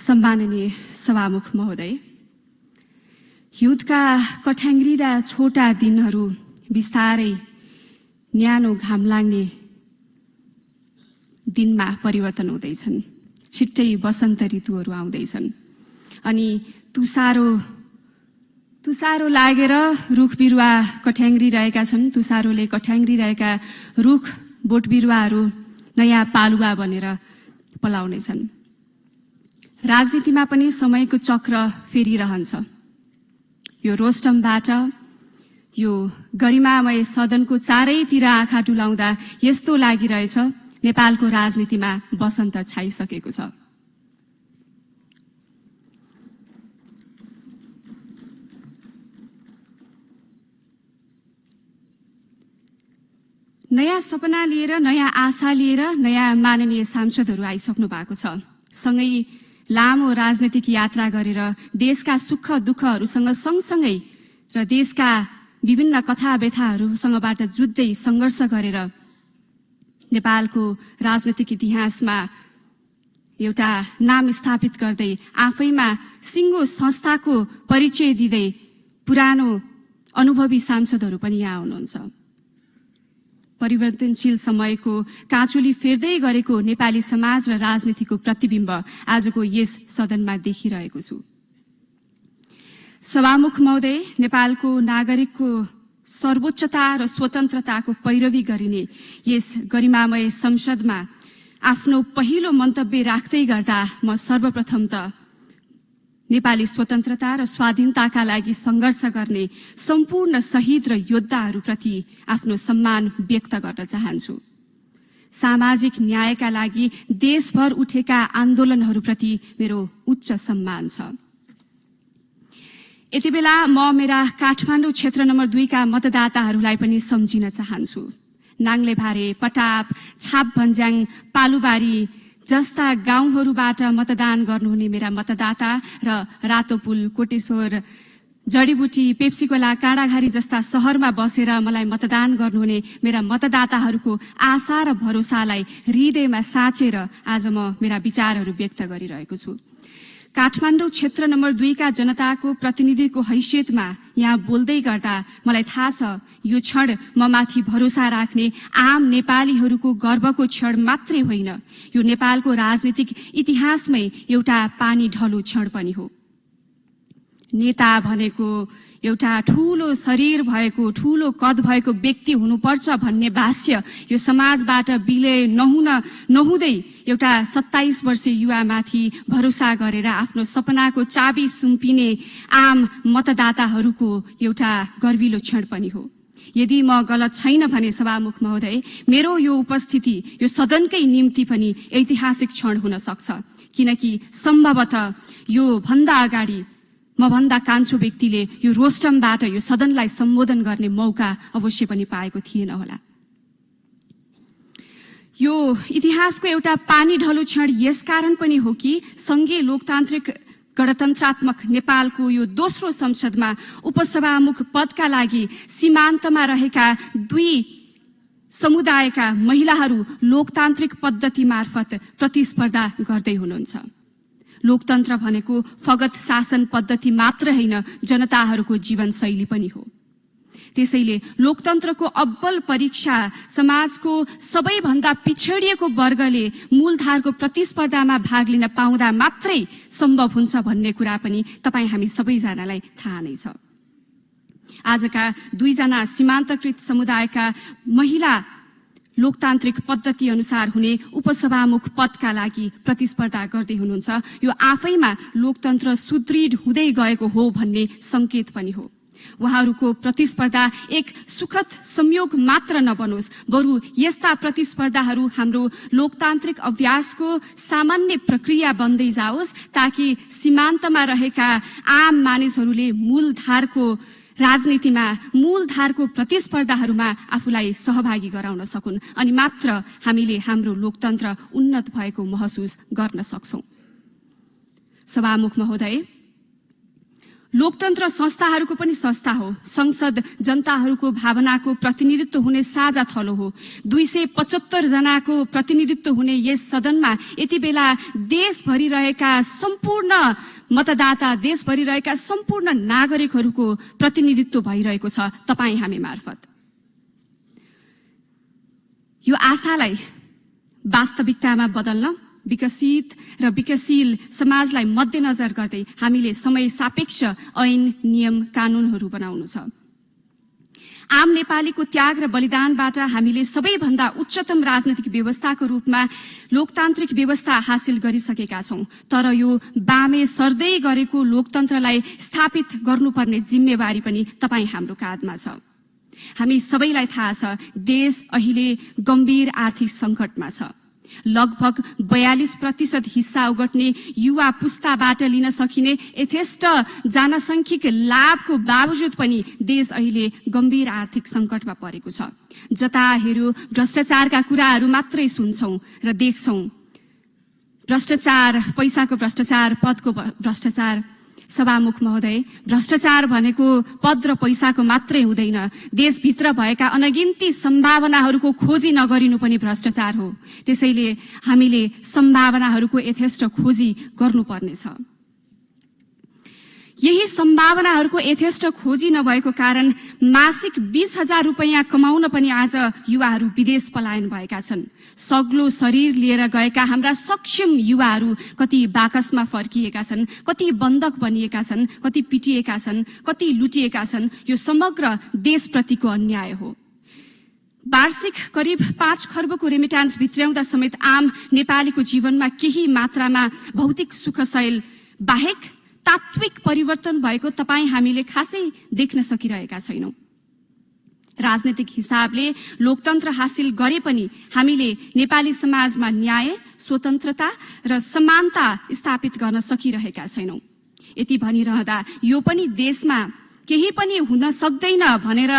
सम्माननीय सभामुख महोदय, हिउँदका कठ्याङ्ग्रिँदा छोटा दिनहरू बिस्तारै न्यानो घाम लाग्ने दिनमा परिवर्तन हुँदैछन्। छिट्टै वसन्त ऋतुहरू आउँदैछन् अनि तुसारो लागेर रुख बिरुवा कठ्याङ्ग्रिरहेका छन्। तुसारोले कठ्याङ्ग्रिरहेका रुख बोट बिरुवाहरू नयाँ पालुवा बनेर पलाउनेछन्। राजनीतिमा पनि समयको चक्र फेरिरहन्छ। यो रोस्टमबाट यो गरिमामय सदनको चारैतिर आँखा डुलाउँदा यस्तो लागिरहेछ नेपालको राजनीतिमा वसन्त छाइसकेको छ। नयाँ सपना लिएर, नयाँ आशा लिएर नयाँ माननीय सांसदहरू आइसक्नु भएको छ। सँगै लामो राजनैतिक यात्रा गरेर देशका सुख दुःखहरूसँग सँगसँगै र देशका विभिन्न कथा व्यथाहरूसँगबाट जुझ्दै सङ्घर्ष गरेर नेपालको राजनैतिक इतिहासमा एउटा नाम स्थापित गर्दै आफैमा सिङ्गो संस्थाको परिचय दिँदै पुरानो अनुभवी सांसदहरू पनि यहाँ हुनुहुन्छ। परिवर्तनशील समयको काँचुली फेर्दै गरेको नेपाली समाज र राजनीतिको प्रतिबिम्ब आजको यस सदनमा देखिरहेको छु। सभामुख महोदय, नेपालको नागरिकको सर्वोच्चता र स्वतन्त्रताको पैरवी गरिने यस गरिमामय संसदमा आफ्नो पहिलो मन्तव्य राख्दै गर्दा म सर्वप्रथम त नेपाली स्वतन्त्रता र स्वाधीनताका लागि सङ्घर्ष गर्ने सम्पूर्ण शहीद र योद्धाहरूप्रति आफ्नो सम्मान व्यक्त गर्न चाहन्छु। सामाजिक न्यायका लागि देशभर उठेका आन्दोलनहरूप्रति मेरो उच्च सम्मान छ। यति बेला म मेरा काठमाडौँ क्षेत्र नम्बर 2 का मतदाताहरूलाई पनि सम्झिन चाहन्छु। नाङ्लेभारे, पटाप, छाप भन्ज्याङ, पालुबारी जस्ता गाउँहरूबाट मतदान गर्नुहुने मेरा मतदाता र रातोपुल, कोटेश्वर, जडीबुटी, पेप्सीकोला, काँडाघारी जस्ता शहरमा बसेर मलाई मतदान गर्नुहुने मेरा मतदाताहरूको आशा र भरोसालाई हृदयमा साँचेर आज म मेरा विचारहरू व्यक्त गरिरहेको छु। काठमाडौँ क्षेत्र नम्बर 2 का जनताको प्रतिनिधिको हैसियतमा यहाँ बोल्दै गर्दा मलाई थाहा छ यो क्षण म माथि भरोसा राख्ने आम नेपालीहरूको गर्वको क्षण मात्रै होइन, यो नेपालको राजनीतिक इतिहासमै एउटा पानी ढलो क्षण पनि हो। नेता भनेको एउटा ठूलो शरीर भएको, ठूलो कद भएको व्यक्ति हुनुपर्छ भन्ने भाष्य यो समाजबाट विलय नहुँदै एउटा 27 वर्षीय युवामाथि भरोसा गरेर आफ्नो सपनाको चाबी सुम्पिने आम मतदाताहरूको एउटा गर्विलो क्षण पनि हो। यदि म गलत छैन भने सभामुख महोदय, मेरो यो उपस्थिति यो सदनकै निम्ति पनि ऐतिहासिक क्षण हुन सक्छ, किनकि सम्भवतः यो भन्दा अगाडि मभन्दा कान्छो व्यक्तिले यो रोस्टमबाट यो सदनलाई सम्बोधन गर्ने मौका अवश्य पनि पाएको थिएन होला। यो इतिहासको एउटा पानी ढलो क्षण यसकारण पनि हो कि संघीय लोकतान्त्रिक गणतन्त्रात्मक नेपालको यो दोस्रो संसदमा उपसभामुख पदका लागि सीमान्तमा रहेका 2 समुदायका महिलाहरू लोकतान्त्रिक पद्धति मार्फत प्रतिस्पर्धा गर्दै हुनुहुन्छ। लोकतन्त्र भनेको फगत शासन पद्धति मात्र होइन, जनताहरूको जीवनशैली पनि हो। त्यसैले लोकतन्त्रको अब्बल परीक्षा समाजको सबैभन्दा पिछडिएको वर्गले मूलधारको प्रतिस्पर्धामा भाग लिन पाउँदा मात्रै सम्भव हुन्छ भन्ने कुरा पनि तपाईँ हामी सबैजनालाई थाहा नै छ। आजका 2 जना सीमान्तकृत समुदायका महिला लोकतान्त्रिक पद्धति अनुसार हुने उपसभामुख पदका लागि प्रतिस्पर्धा गर्दै हुनुहुन्छ। यो आफैमा लोकतन्त्र सुदृढ हुँदै गएको हो भन्ने संकेत पनि हो। उहाँहरूको प्रतिस्पर्धा एक सुखद संयोग मात्र नबनोस्, बरु यस्ता प्रतिस्पर्धाहरू हाम्रो लोकतान्त्रिक अभ्यासको सामान्य प्रक्रिया बन्दै जाओस्, ताकि सीमान्तमा रहेका आम मानिसहरूले मूलधारको राजनीतिमा, मूलधारको प्रतिस्पर्धाहरूमा आफूलाई सहभागी गराउन सकुन् अनि मात्र हामीले हाम्रो लोकतन्त्र उन्नत भएको महसुस गर्न सक्छौं। सभामुख महोदय, लोकतन्त्र संस्थाहरूको पनि संस्था हो। संसद जनताहरूको भावनाको प्रतिनिधित्व हुने साझा थलो हो। 275 जनाको प्रतिनिधित्व हुने यस सदनमा यति बेला देशभरि रहेका सम्पूर्ण मतदाता, देशभरि रहेका सम्पूर्ण नागरिकहरूको प्रतिनिधित्व भइरहेको छ तपाईं हामी मार्फत। यो आशालाई वास्तविकतामा बदल्न विकसित र विकासशील समाजलाई मध्यनजर गर्दै हामीले समय सापेक्ष ऐन, नियम, कानूनहरू बनाउनु छ। आम नेपालीको त्याग र बलिदानबाट हामीले सबैभन्दा उच्चतम राजनैतिक व्यवस्थाको रूपमा लोकतान्त्रिक व्यवस्था हासिल गरिसकेका छौं। तर यो बामे सर्दै गरेको लोकतन्त्रलाई स्थापित गर्नुपर्ने जिम्मेवारी पनि तपाईं हाम्रो काँधमा छ। हामी सबैलाई थाहा छ देश अहिले गम्भीर आर्थिक संकटमा छ। लगभग 42% हिस्सा ओगट्ने युवा पुस्ताबाट लिन सकिने यथेष्ट जनसंख्यिक लाभको बावजुद पनि देश अहिले गम्भीर आर्थिक संकटमा परेको छ। जता हेर्यो भ्रष्टाचारका कुराहरू मात्रै सुन्छौं र देख्छौं। भ्रष्टाचार, पैसाको भ्रष्टाचार, पदको भ्रष्टाचार। सभामुख महोदय, भ्रष्टाचार भनेको पद र पैसाको मात्रै हुँदैन। देशभित्र भएका अनगिन्ती सम्भावनाहरूको खोजी नगरिनु पनि भ्रष्टाचार हो। त्यसैले हामीले सम्भावनाहरूको यथेष्ट खोजी गर्नुपर्नेछ। यही सम्भावनाहरूको यथेष्ट खोजी नभएको कारण मासिक 20,000 रुपैयाँ कमाउन पनि आज युवाहरू विदेश पलायन भएका छन्। सग्लो शरीर लिएर गएका हाम्रा सक्षम युवाहरू कति बाकसमा फर्किएका छन्, कति बन्धक बनिएका छन्, कति पिटिएका छन्, कति लुटिएका छन्। यो समग्र देशप्रतिको अन्याय हो। वार्षिक करिब 5 खर्बको रेमिटान्स भित्र्याउँदा समेत आम नेपालीको जीवनमा केही मात्रामा भौतिक सुखशैल बाहेक तात्विक परिवर्तन भएको तपाईं हामीले खासै देख्न सकिरहेका छैनौं। राजनीतिक हिसाबले लोकतन्त्र हासिल गरे पनि हामीले नेपाली समाजमा न्याय, स्वतन्त्रता र समानता स्थापित गर्न सकिरहेका छैनौं। यति भनिरहँदा यो पनि देशमा केही पनि हुन सक्दैन भनेर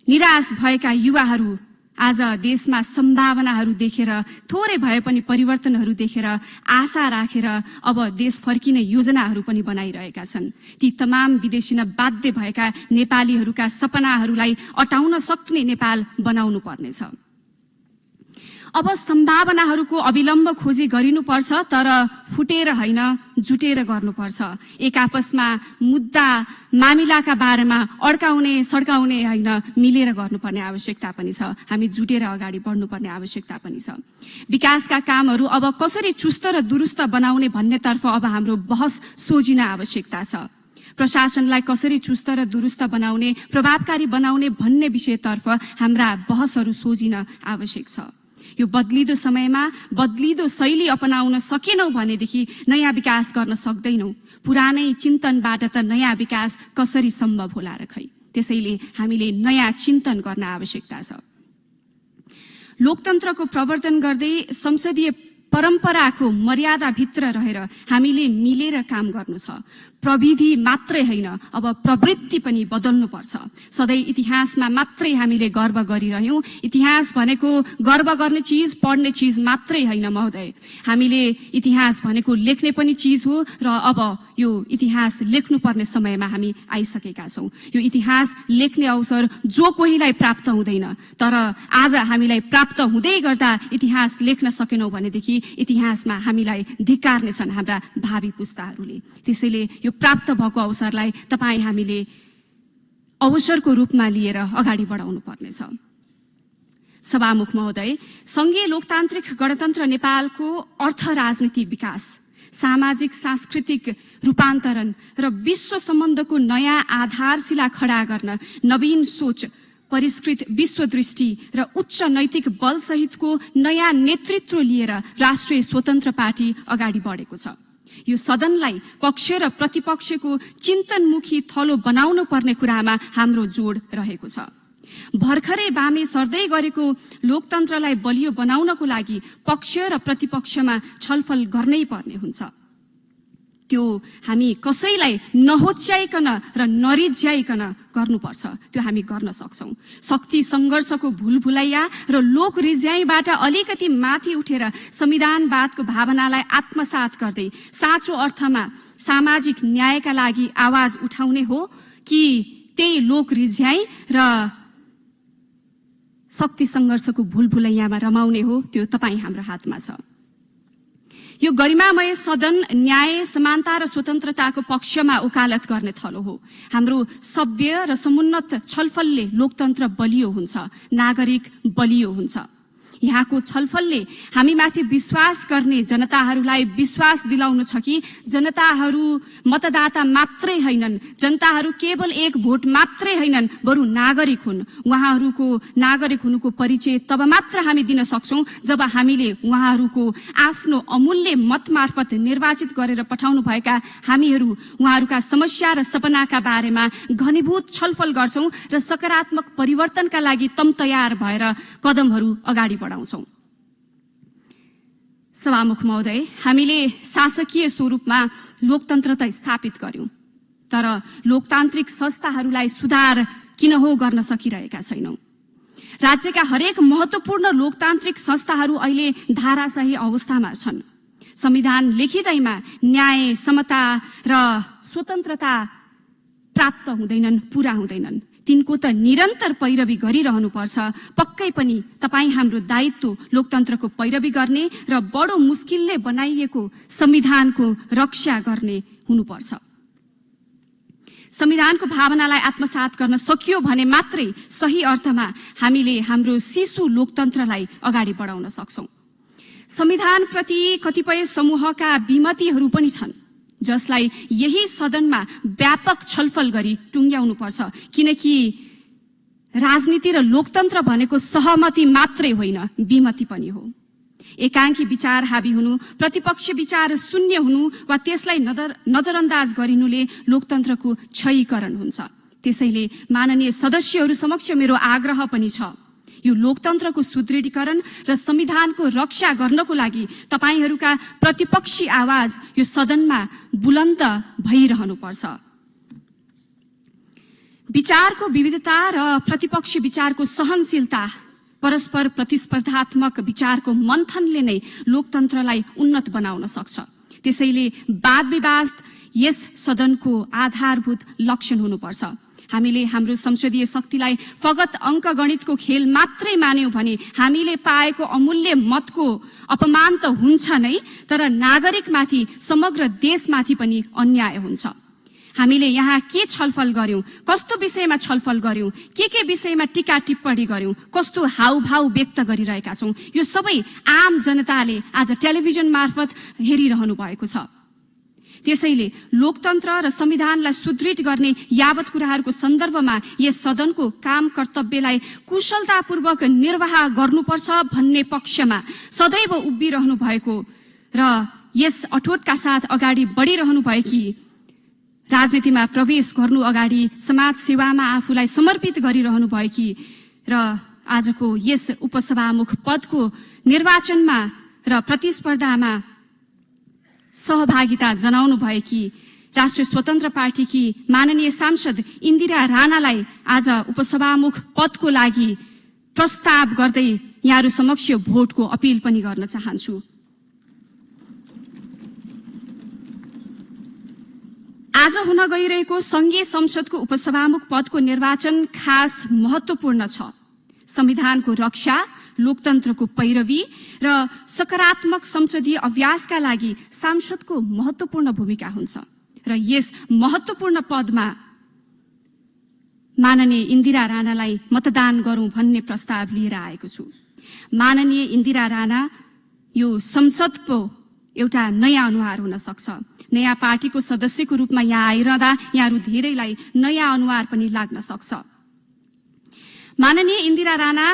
निराश भएका युवाहरू आज देशमा सम्भावनाहरू देखेर, थोरै भए पनि परिवर्तनहरू देखेर आशा राखेर अब देश फर्किने योजनाहरू पनि बनाइरहेका छन्। ती तमाम विदेशिन बाध्य भएका नेपालीहरूका सपनाहरूलाई अटाउन सक्ने नेपाल बनाउनु पर्नेछ। अब सम्भावनाहरूको अविलम्ब खोजी गरिनुपर्छ, तर फुटेर होइन, जुटेर गर्नुपर्छ। एक आपसमा मुद्दा मामिलाका बारेमा अड्काउने सड्काउने होइन, मिलेर गर्नुपर्ने आवश्यकता पनि छ। हामी जुटेर अगाडि बढ्नुपर्ने आवश्यकता पनि छ। विकासका कामहरू अब कसरी चुस्त र दुरुस्त बनाउने भन्नेतर्फ अब हाम्रो बहस सोझिन आवश्यकता छ। प्रशासनलाई कसरी चुस्त र दुरुस्त बनाउने, प्रभावकारी बनाउने भन्ने विषयतर्फ हाम्रा बहसहरू सोझिन आवश्यक छ। यो बदलिदो समयमा बदलिदो शैली अपनाउन सकेनौं भनेदेखि नयाँ विकास गर्न सक्दैनौं। पुरानै चिन्तनबाट त नयाँ विकास कसरी सम्भव होला र खै। त्यसैले हामीले नयाँ चिन्तन गर्न आवश्यकता छ। लोकतन्त्रको प्रवर्धन गर्दै संसदीय परम्पराको मर्यादाभित्र रहेर हामीले मिलेर काम गर्नु छ। प्रविधि मात्रै होइन, अब प्रवृत्ति पनि बदल्नुपर्छ। सधैँ इतिहासमा मात्रै हामीले गर्व गरिरह्यौं। इतिहास भनेको गर्व गर्ने चीज, पढ्ने चीज मात्रै होइन महोदय। हामीले इतिहास भनेको लेख्ने पनि चीज हो र अब यो इतिहास लेख्नुपर्ने समयमा हामी आइसकेका छौं। यो इतिहास लेख्ने अवसर जो कोहीलाई प्राप्त हुँदैन, तर आज हामीलाई प्राप्त हुँदै गर्दा इतिहास लेख्न सकेनौं भनेदेखि इतिहासमा हामीलाई धिक्कार्नेछन् हाम्रा भावी पुस्ताहरूले। त्यसैले यो प्राप्त भएको अवसरलाई तपाईं हामीले अवसरको रूपमा लिएर अगाडि बढाउनु पर्नेछ। सभामुख महोदय, संघीय लोकतान्त्रिक गणतन्त्र नेपालको अर्थ राजनीति विकास, सामाजिक सांस्कृतिक रूपान्तरण र विश्व सम्बन्धको नयाँ आधारशिला खडा गर्न नवीन सोच, परिष्कृत विश्वदृष्टि र उच्च नैतिक बल सहितको नयाँ नेतृत्व लिएर राष्ट्रिय स्वतन्त्र पार्टी अगाडि बढेको छ। यो सदनलाई पक्ष र प्रतिपक्षको चिन्तनमुखी थलो बनाउनु पर्ने कुरामा हाम्रो जोड रहेको छ। भर्खरै बामे सर्दै गरेको लोकतन्त्रलाई बलियो बनाउनको लागि पक्ष र प्रतिपक्षमा छलफल गर्नै पर्ने हुन्छ। त्यो हामी कसैलाई नहोच्याइकन र नरिझ्याइकन गर्नुपर्छ। त्यो हामी गर्न सक्छौं। शक्ति संघर्षको भुलभुलैया र लोक रिझ्याइबाट अलिकति माथि उठेर संविधानवादको भावनालाई आत्मसात गर्दै साँचो अर्थमा सामाजिक न्यायका लागि आवाज उठाउने हो कि त्यही लोक रिझ्याइ र शक्ति संघर्षको भुलभुलैयामा रमाउने हो, त्यो तपाईं हाम्रो हातमा छ। यो गरिमामय सदन न्याय, समानता र स्वतन्त्रताको पक्षमा उकालत गर्ने थलो हो। हाम्रो सभ्य र समुन्नत छलफलले लोकतन्त्र बलियो हुन्छ, नागरिक बलियो हुन्छ। यहाँको छलफलले हामीमाथि विश्वास गर्ने जनताहरूलाई विश्वास दिलाउनु छ कि जनताहरू मतदाता मात्रै हैनन्, जनताहरू केवल एक भोट मात्रै हैनन्, बरु नागरिक हुन्। उहाँहरूको नागरिक हुनुको परिचय तब मात्र हामी दिन सक्छौं जब हामीले उहाँहरूको आफ्नो अमूल्य मत मार्फत निर्वाचित गरेर पठाउनु भएका हामीहरू उहाँहरूका समस्या र सपनाका बारेमा घनीभूत छलफल गर्छौं र सकारात्मक परिवर्तनका लागि तम तयार भएर कदमहरू अगाडि बढाउँछौं। सभामुख महोदय, हामीले शासकीय स्वरूपमा लोकतन्त्र त स्थापित गर्यौं, तर लोकतान्त्रिक संस्थाहरूलाई सुधार किन हो गर्न सकिरहेका छैनौं। राज्यका हरेक महत्वपूर्ण लोकतान्त्रिक संस्थाहरू अहिले धाराशाही अवस्थामा छन्। संविधान लेखिँदैमा न्याय, समता र स्वतन्त्रता प्राप्त हुँदैनन्, पूरा हुँदैनन्। तिनको त निरन्तर पैरवी गरिरहनुपर्छ। पक्कै पनि तपाईं हाम्रो दायित्व लोकतन्त्रको पैरवी गर्ने र बडो मुस्किलले बनाइएको संविधानको रक्षा गर्ने हुनुपर्छ। संविधानको भावनालाई आत्मसात गर्न सकियो भने मात्रै सही अर्थमा हामीले हाम्रो शिशु लोकतन्त्रलाई अगाडि बढाउन सक्छौं। संविधानप्रति कतिपय समूहका विमतिहरू पनि छन्, जसलाई यही सदनमा व्यापक छलफल गरी टुङ्ग्याउनुपर्छ, किनकि राजनीति र लोकतन्त्र भनेको सहमति मात्रै होइन, विमति पनि हो। एकांकी विचार हावी हुनु, प्रतिपक्ष विचार शून्य हुनु वा त्यसलाई नजरअन्दाज गरिनुले लोकतन्त्रको क्षयीकरण हुन्छ। त्यसैले माननीय सदस्यहरू समक्ष मेरो आग्रह पनि छ, यो लोकतन्त्रको सुदृढीकरण र संविधानको रक्षा गर्नको लागि तपाईहरूका प्रतिपक्षी आवाज यो सदनमा बुलन्द भइरहनुपर्छ। विचारको विविधता र प्रतिपक्ष विचारको सहनशीलता, परस्पर प्रतिस्पर्धात्मक विचारको मन्थनले नै लोकतन्त्रलाई उन्नत बनाउन सक्छ। त्यसैले वाद विवाद यस सदनको आधारभूत लक्षण हुनुपर्छ। हामीले हाम्रो संसदीय शक्तिलाई फगत अंकगणितको खेल मात्रै मान्यौं भने हामीले पाएको अमूल्य मतको अपमान त हुन्छ नै, तर नागरिकमाथि, समग्र देशमाथि पनि अन्याय हुन्छ। हामीले यहाँ के छलफल गर्यौं, कस्तो विषयमा छलफल गर्यौं, के विषयमा टीका टिप्पणी गर्यौं, कस्तो हाउभाउ व्यक्त गरिरहेका छौं, यो सबै आम जनताले आज टेलिभिजन मार्फत हेरिरहनु भएको छ। त्यसैले लोकतन्त्र र संविधानलाई सुदृढ गर्ने यावत कुराहरूको सन्दर्भमा यस सदनको काम कर्तव्यलाई कुशलतापूर्वक निर्वाह गर्नुपर्छ भन्ने पक्षमा सदैव उभिरहनु भएको र यस अठोटका साथ अगाडि बढिरहनु भएकी, राजनीतिमा प्रवेश गर्नु अगाडि समाज सेवामा आफूलाई समर्पित गरिरहनु भएकी र आजको यस उपसभामुख पदको निर्वाचनमा र प्रतिस्पर्धामा सहभागिता जनाउनु भएकी राष्ट्रिय स्वतन्त्र पार्टीकी माननीय सांसद इन्दिरा राणालाई आज उपसभामुख पदको लागि प्रस्ताव गर्दै यहाँहरू समक्ष भोटको अपिल पनि गर्न चाहन्छु। आज हुन गइरहेको संघीय संसदको उपसभामुख पदको निर्वाचन खास महत्वपूर्ण छ। संविधानको रक्षा, लोकतन्त्रको पैरवी र सकारात्मक संसदीय अभ्यासका लागि सांसदको महत्वपूर्ण भूमिका हुन्छ र यस महत्वपूर्ण पदमा माननीय इन्दिरा राणालाई मतदान गरौं भन्ने प्रस्ताव लिएर आएको छु। माननीय इन्दिरा राणा यो संसदको एउटा नयाँ अनुहार हुन सक्छ। नयाँ पार्टीको सदस्यको रूपमा यहाँ आइरहँदा यहाँहरू धेरैलाई नयाँ अनुहार पनि लाग्न सक्छ। माननीय इन्दिरा राणा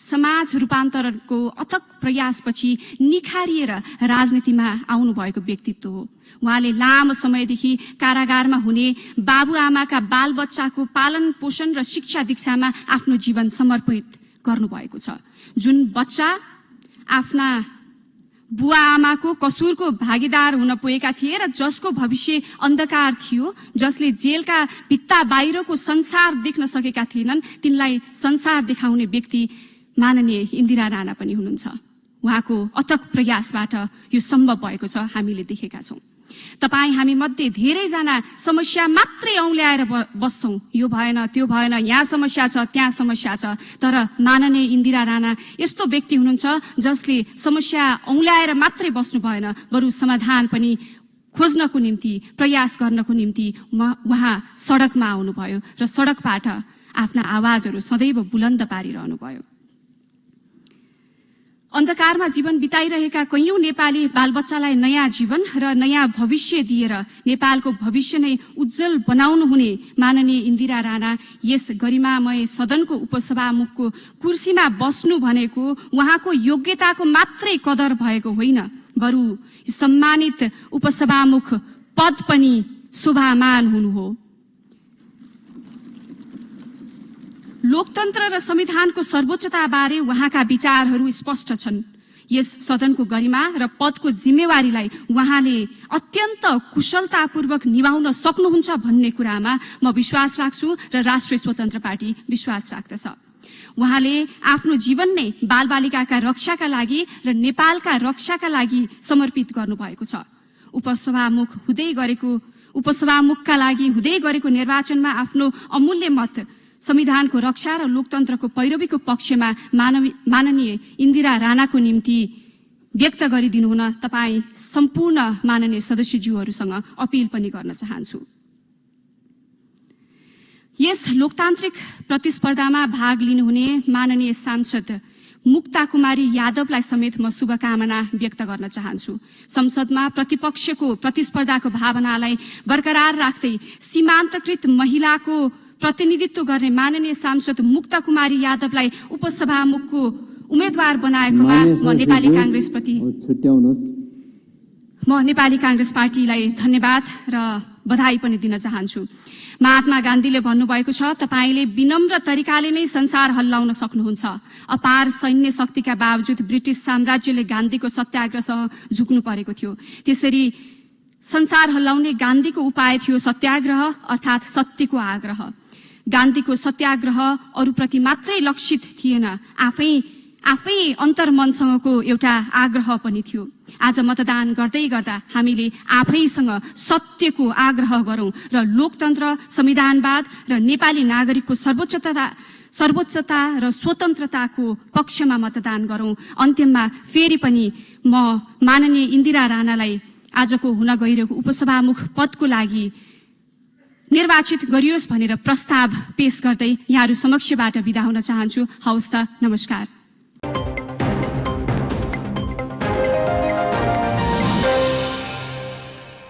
समाज रूपान्तरणको अथक प्रयासपछि निखारिएर राजनीतिमा आउनु भएको व्यक्तित्व हो। उहाँले लामो समयदेखि कारागारमा हुने बाबुआमाका बालबच्चाको पालन पोषण र शिक्षा दीक्षामा आफ्नो जीवन समर्पित गर्नुभएको छ। जुन बच्चा आफ्ना बुवा आमाको कसुरको भागीदार हुन पुगेका थिए र जसको भविष्य अन्धकार थियो, जसले जेलका भित्ता बाहिरको संसार देख्न सकेका थिएनन्, तिनलाई संसार देखाउने व्यक्ति माननीय इन्दिरा राणा पनि हुनुहुन्छ। उहाँको अथक प्रयासबाट यो सम्भव भएको छ, हामीले देखेका छौं। तपाई हामी मध्ये धेरैजना समस्या मात्रै औंल्याएर बस्छौं, यो भएन त्यो भएन, यहाँ समस्या छ त्यहाँ समस्या छ। तर माननीय इन्दिरा राणा यस्तो व्यक्ति हुनुहुन्छ जसले समस्या औंल्याएर मात्रै बस्नु भएन, बरु समाधान पनि खोज्नको निम्ति, प्रयास गर्नको निम्ति उहाँ सडकमा आउनुभयो र सडकबाट आफ्ना आवाजहरू सदैव बुलन्द पारिरहनु भयो। अन्धकारमा जीवन बिताइरहेका कैयौं नेपाली बालबच्चालाई नयाँ जीवन र नयाँ भविष्य दिएर नेपालको भविष्य नै उज्जवल बनाउनु हुने माननीय इन्दिरा राणा यस गरिमामय सदनको उपसभामुखको कुर्सीमा बस्नु भनेको उहाँको योग्यताको मात्रै कदर भएको होइन, बरु सम्मानित उपसभामुख पद पनि शोभामान हुनु हो। लोकतन्त्र र संविधानको सर्वोच्चता बारे उहाँका विचारहरू स्पष्ट छन्। यस सदनको गरिमा र पदको जिम्मेवारीलाई उहाँले अत्यन्त कुशलतापूर्वक निभाउन सक्नुहुन्छ भन्ने कुरामा म विश्वास राख्छु र राष्ट्रिय स्वतन्त्र पार्टी विश्वास राख्दछ। उहाँले आफ्नो जीवन नै बालबालिकाका रक्षाका लागि र नेपालका रक्षाका लागि समर्पित गर्नुभएको छ। उपसभामुखका लागि हुँदै गरेको निर्वाचनमा आफ्नो अमूल्य मत संविधानको रक्षा र लोकतन्त्रको पैरवीको पक्षमा माननीय इन्दिरा राणाको निम्ति व्यक्त गरिदिनु हुन तपाई सम्पूर्ण माननीय सदस्यज्यूहरूसँग अपील पनि गर्न चाहन्छु। यस लोकतान्त्रिक प्रतिस्पर्धामा भाग लिनुहुने माननीय सांसद मुक्ता कुमारी यादवलाई समेत म शुभकामना व्यक्त गर्न चाहन्छु। संसदमा प्रतिपक्षको प्रतिस्पर्धाको भावनालाई बरकरार राख्दै सीमान्तकृत महिलाको प्रतिनिधित्व गर्ने माननीय सांसद मुक्ता कुमारी यादवलाई उपसभामुखको उम्मेद्वार बनाएकोमा म नेपाली कांग्रेस पार्टीलाई धन्यवाद र बधाई पनि दिन चाहन्छु। महात्मा गान्धीले भन्नुभएको छ, तपाईले विनम्र तरिकाले नै संसार हल्लाउन सक्नुहुन्छ। अपार सैन्य शक्तिका बावजुद ब्रिटिश साम्राज्यले गान्धीको सत्याग्रहसँग झुक्नु परेको थियो। त्यसरी संसार हल्लाउने गान्धीको उपाय थियो सत्याग्रह, अर्थात् सत्यको आग्रह। गान्धीको सत्याग्रह अरूप्रति मात्रै लक्षित थिएन, आफै अन्तर्मनसँगको एउटा आग्रह पनि थियो। आज मतदान गर्दै गर्दा हामीले आफैसँग सत्यको आग्रह गरौं र लोकतन्त्र, संविधानवाद र नेपाली नागरिकको सर्वोच्चता र स्वतन्त्रताको पक्षमा मतदान गरौं। अन्त्यमा फेरि पनि म माननीय इन्दिरा राणालाई आजको हुन गइरहेको उपसभामुख पदको लागि निर्वाचित गरियोस् भनेर प्रस्ताव पेश गर्दै यहाँहरू समक्षबाट बिदा हुन चाहन्छु। हवस् त, नमस्कार।